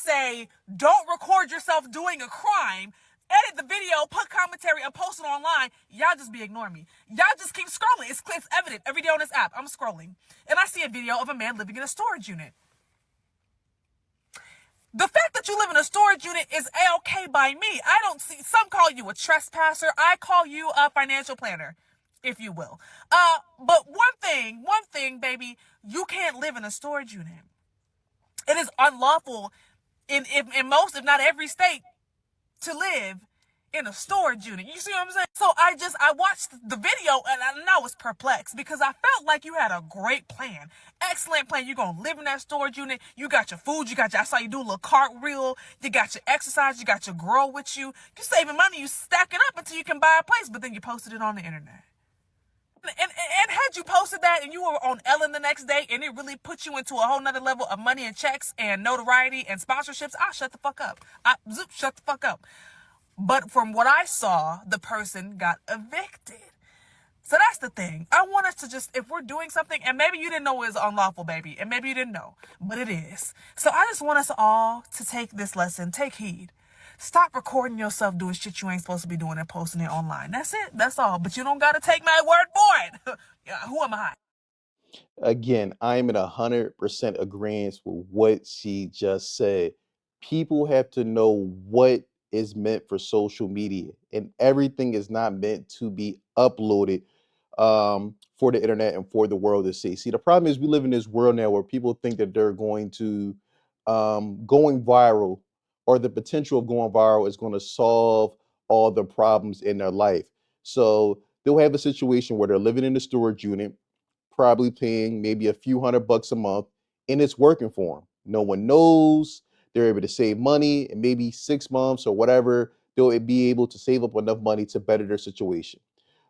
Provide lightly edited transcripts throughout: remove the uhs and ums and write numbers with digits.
say, don't record yourself doing a crime, edit the video, put commentary, and post it online, y'all just be ignoring me. Y'all just keep scrolling. It's evident. Every day on this app, I'm scrolling. And I see a video of a man living in a storage unit. The fact that you live in a storage unit is A-okay by me. I don't see, some call you a trespasser. I call you a financial planner, if you will. But one thing, baby, you can't live in a storage unit. It is unlawful in most, if not every state, to live in a storage unit. You see what I'm saying? So I watched the video and I was perplexed because I felt like you had a great plan. Excellent plan. You're going to live in that storage unit. You got your food. I saw you do a little cartwheel. You got your exercise. You got your girl with you. You saving money. You stacking up until you can buy a place, but then you posted it on the internet. And had you posted that and you were on Ellen the next day and it really put you into a whole nother level of money and checks and notoriety and sponsorships, I'll shut the fuck up. Shut the fuck up. But from what I saw, the person got evicted. So that's the thing. I want us to just, if we're doing something, and maybe you didn't know it was unlawful, baby, and maybe you didn't know, but it is. So I just want us all to take this lesson, take heed. Stop recording yourself doing shit you ain't supposed to be doing and posting it online. That's it. That's all. But you don't got to take my word for it. Yeah, who am I? Again, I'm in 100% agreement with what she just said. People have to know what is meant for social media, and everything is not meant to be uploaded for the internet and for the world to see. See, the problem is we live in this world now where people think that they're going to going viral, or the potential of going viral is going to solve all the problems in their life. So they'll have a situation where they're living in a storage unit, probably paying maybe a few $100 a month, and it's working for them. No one knows. They're able to save money, and maybe 6 months or whatever, they'll be able to save up enough money to better their situation.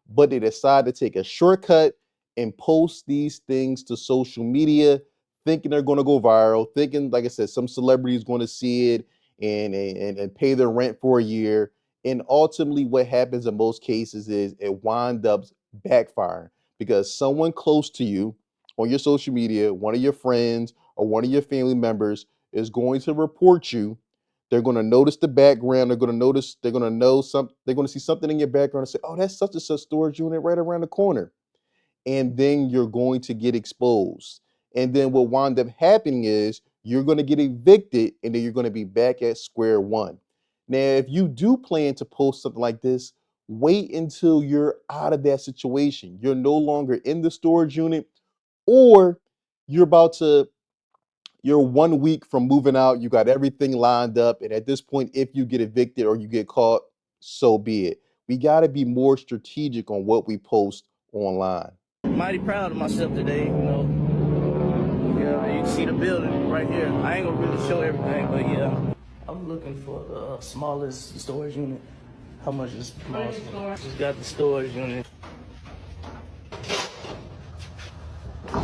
But they decide to take a shortcut and post these things to social media, thinking they're going to go viral, thinking, like I said, some celebrity is going to see it and pay their rent for a year. And ultimately, what happens in most cases is it winds up backfiring because someone close to you on your social media, one of your friends or one of your family members, is going to report you. They're going to notice the background. They're going to know something. They're going to see something in your background and say, oh, that's such and such storage unit right around the corner. And then you're going to get exposed. And then what wound up happening is you're going to get evicted, and then you're going to be back at square one. Now, if you do plan to post something like this, wait until you're out of that situation. You're no longer in the storage unit, or you're 1 week from moving out. You got everything lined up. And at this point, if you get evicted or you get caught, so be it. We got to be more strategic on what we post online. Mighty proud of myself today, you know. Yeah, you can see the building right here. I ain't gonna really show everything, but yeah. I'm looking for the smallest storage unit. How much is the smallest one? Just got the storage unit. I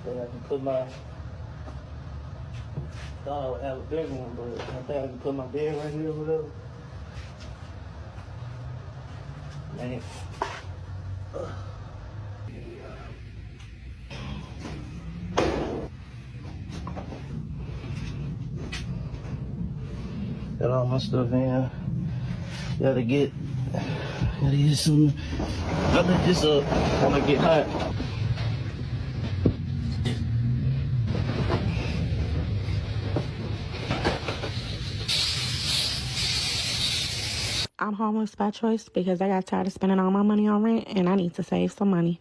think I can put my, thought I would have a bigger one, but I think I can put my bed right here or whatever. Man. Got all my stuff in. Gotta get some, I let this up when I get hot. I'm homeless by choice because I got tired of spending all my money on rent and I need to save some money.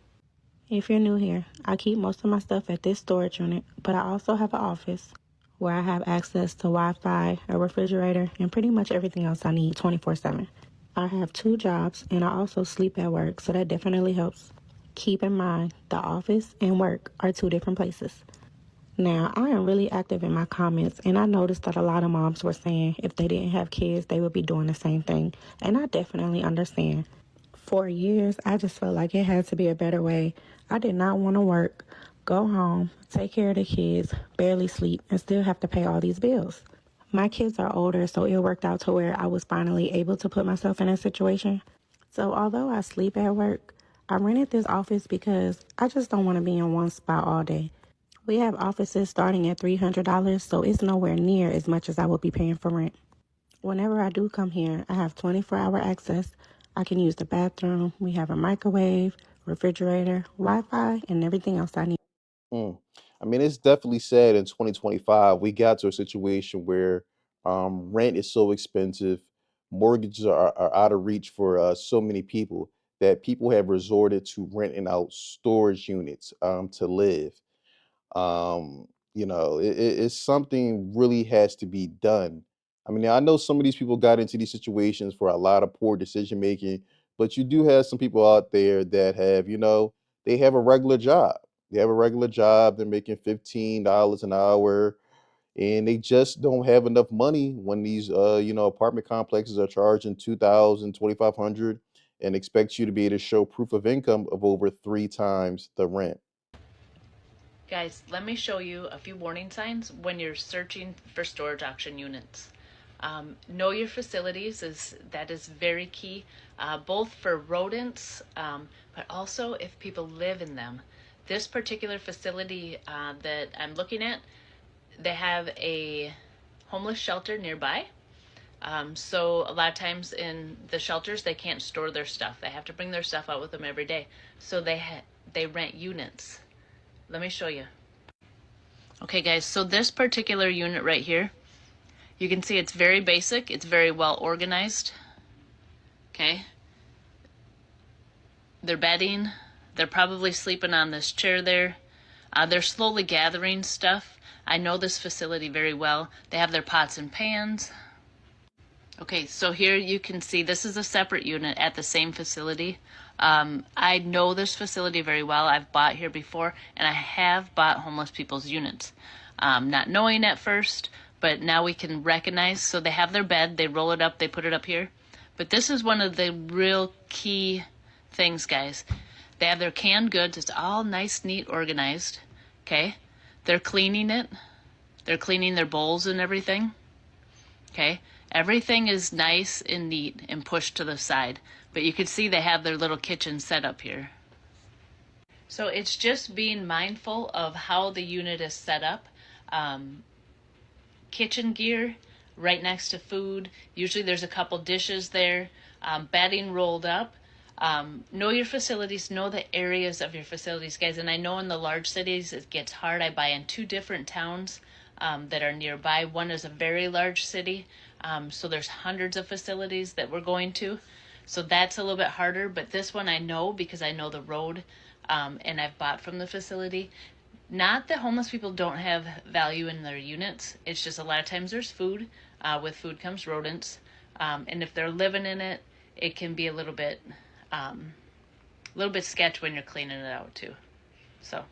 If you're new here, I keep most of my stuff at this storage unit, but I also have an office where I have access to Wi-Fi, a refrigerator, and pretty much everything else I need 24/7. I have 2 jobs and I also sleep at work, so that definitely helps. Keep in mind, the office and work are 2 different places. Now, I am really active in my comments, and I noticed that a lot of moms were saying if they didn't have kids, they would be doing the same thing. And I definitely understand. For years, I just felt like it had to be a better way. I did not want to work, go home, take care of the kids, barely sleep, and still have to pay all these bills. My kids are older, so it worked out to where I was finally able to put myself in a situation So although I sleep at work, I rented this office because I just don't want to be in one spot all day. We have offices starting at $300, so it's nowhere near as much as I would be paying for rent. Whenever I do come here, I have 24-hour access. I can use the bathroom. We have a microwave, refrigerator, Wi-Fi, and everything else I need. Mm. I mean, it's definitely sad in 2025 we got to a situation where rent is so expensive, mortgages are out of reach for so many people that people have resorted to renting out storage units to live. It's something really has to be done. I mean, I know some of these people got into these situations for a lot of poor decision making, but you do have some people out there that have, they have a regular job. They have a regular job, they're making $15 an hour, and they just don't have enough money when these apartment complexes are charging 2,000, 2,500, and expect you to be able to show proof of income of over 3 times the rent. Guys, let me show you a few warning signs when you're searching for storage auction units. Know your facilities that is very key, both for rodents, but also if people live in them. This particular facility that I'm looking at, they have a homeless shelter nearby. So a lot of times in the shelters, they can't store their stuff. They have to bring their stuff out with them every day. So they rent units. Let me show you. Okay guys, so this particular unit right here, you can see it's very basic, it's very well organized. Okay. They're bedding, they're probably sleeping on this chair there. They're slowly gathering stuff. I know this facility very well. They have their pots and pans. Okay, so here you can see this is a separate unit at the same facility. I know this facility very well. I've bought here before, and I have bought homeless people's units. Not knowing at first, but now we can recognize. So they have their bed, they roll it up, they put it up here. But this is one of the real key things, guys. They have their canned goods. It's all nice, neat, organized. Okay, they're cleaning it. They're cleaning their bowls and everything. Okay, everything is nice and neat and pushed to the side, but you can see they have their little kitchen set up here. So it's just being mindful of how the unit is set up. Kitchen gear right next to food. Usually there's a couple dishes there. Bedding rolled up. Know your facilities, know the areas of your facilities, guys. And I know in the large cities it gets hard. I buy in 2 different towns that are nearby. One is a very large city, so there's hundreds of facilities that we're going to. So that's a little bit harder, but this one I know because I know the road, and I've bought from the facility. Not that homeless people don't have value in their units. It's just a lot of times there's food. With food comes rodents, and if they're living in it, it can be a little bit sketch when you're cleaning it out too. So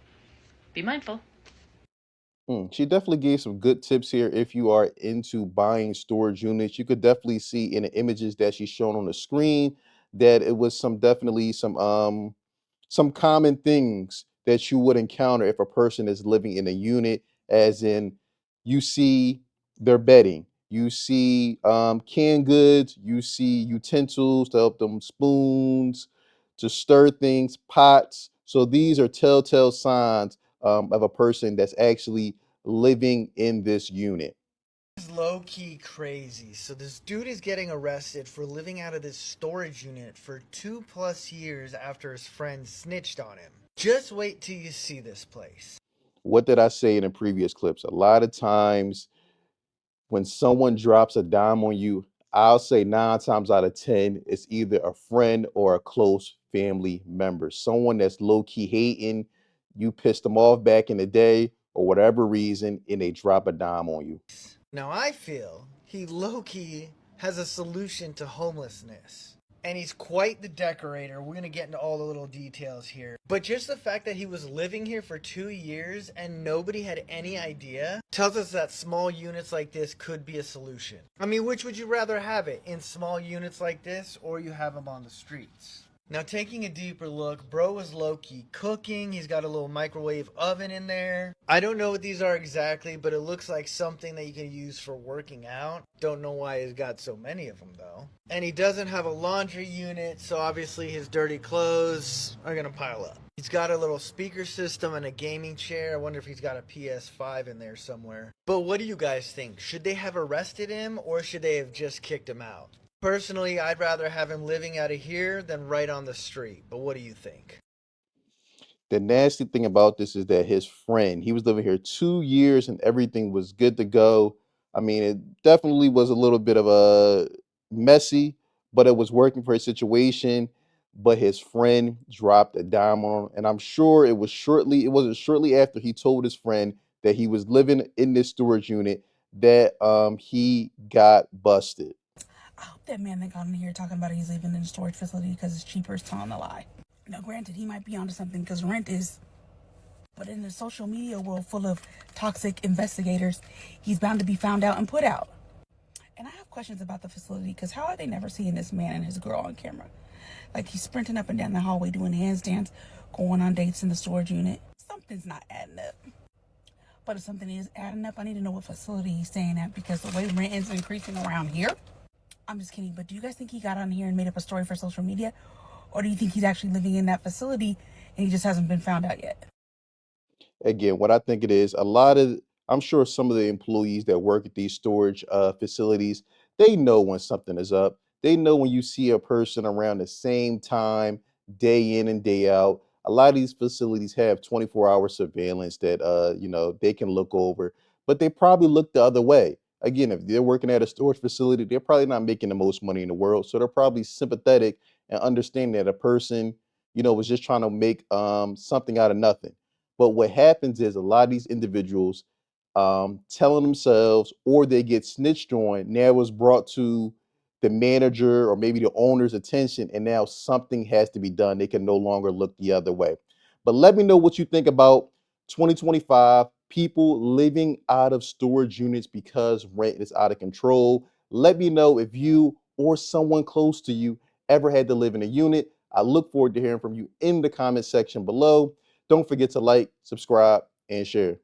be mindful. She definitely gave some good tips here if you are into buying storage units. You could definitely see in the images that she's shown on the screen that it was definitely some common things that you would encounter if a person is living in a unit, as in you see their bedding, you see canned goods, you see utensils to help them, spoons to stir things, pots. So these are telltale signs of a person that's actually living in this unit. Is low-key crazy. So this dude is getting arrested for living out of this storage unit for 2+ years after his friend snitched on him. Just wait till you see this place. What did I say in the previous clips? A lot of times when someone drops a dime on you, I'll say 9 times out of 10, it's either a friend or a close family member, someone that's low key hating. You pissed them off back in the day or whatever reason, and they drop a dime on you. Now I feel he low-key has a solution to homelessness. And he's quite the decorator. We're going to get into all the little details here. But just the fact that he was living here for 2 years and nobody had any idea tells us that small units like this could be a solution. I mean, which would you rather have it? In small units like this, or you have them on the streets? Now, taking a deeper look, bro was low-key cooking. He's got a little microwave oven in there. I don't know what these are exactly, but it looks like something that you can use for working out. Don't know why he's got so many of them, though. And he doesn't have a laundry unit, so obviously his dirty clothes are going to pile up. He's got a little speaker system and a gaming chair. I wonder if he's got a PS5 in there somewhere. But what do you guys think? Should they have arrested him, or should they have just kicked him out? Personally, I'd rather have him living out of here than right on the street. But what do you think? The nasty thing about this is that his friend, he was living here 2 years and everything was good to go. I mean, it definitely was a little bit of a messy, but it was working for his situation. But his friend dropped a dime on him, and I'm sure it wasn't shortly after he told his friend that he was living in this storage unit that he got busted. I hope that man that got in here talking about he's living in a storage facility because it's cheaper is telling a lie. Now, granted, he might be onto something because rent is, but in the social media world full of toxic investigators, he's bound to be found out and put out. And I have questions about the facility because how are they never seeing this man and his girl on camera? Like he's sprinting up and down the hallway doing handstands, going on dates in the storage unit. Something's not adding up. But if something is adding up, I need to know what facility he's staying at because the way rent is increasing around here. I'm just kidding, but do you guys think he got on here and made up a story for social media? Or do you think he's actually living in that facility and he just hasn't been found out yet? Again, what I think it is, a lot of, I'm sure some of the employees that work at these storage facilities, they know when something is up. They know when you see a person around the same time, day in and day out. A lot of these facilities have 24-hour surveillance that they can look over, but they probably look the other way. Again, if they're working at a storage facility, they're probably not making the most money in the world, so they're probably sympathetic and understanding that a person, was just trying to make something out of nothing. But what happens is a lot of these individuals telling themselves or they get snitched on now is brought to the manager or maybe the owner's attention, and now something has to be done. They can no longer look the other way. But let me know what you think about 2025 people living out of storage units because rent is out of control. Let me know if you or someone close to you ever had to live in a unit. I look forward to hearing from you in the comment section below. Don't forget to like, subscribe, and share.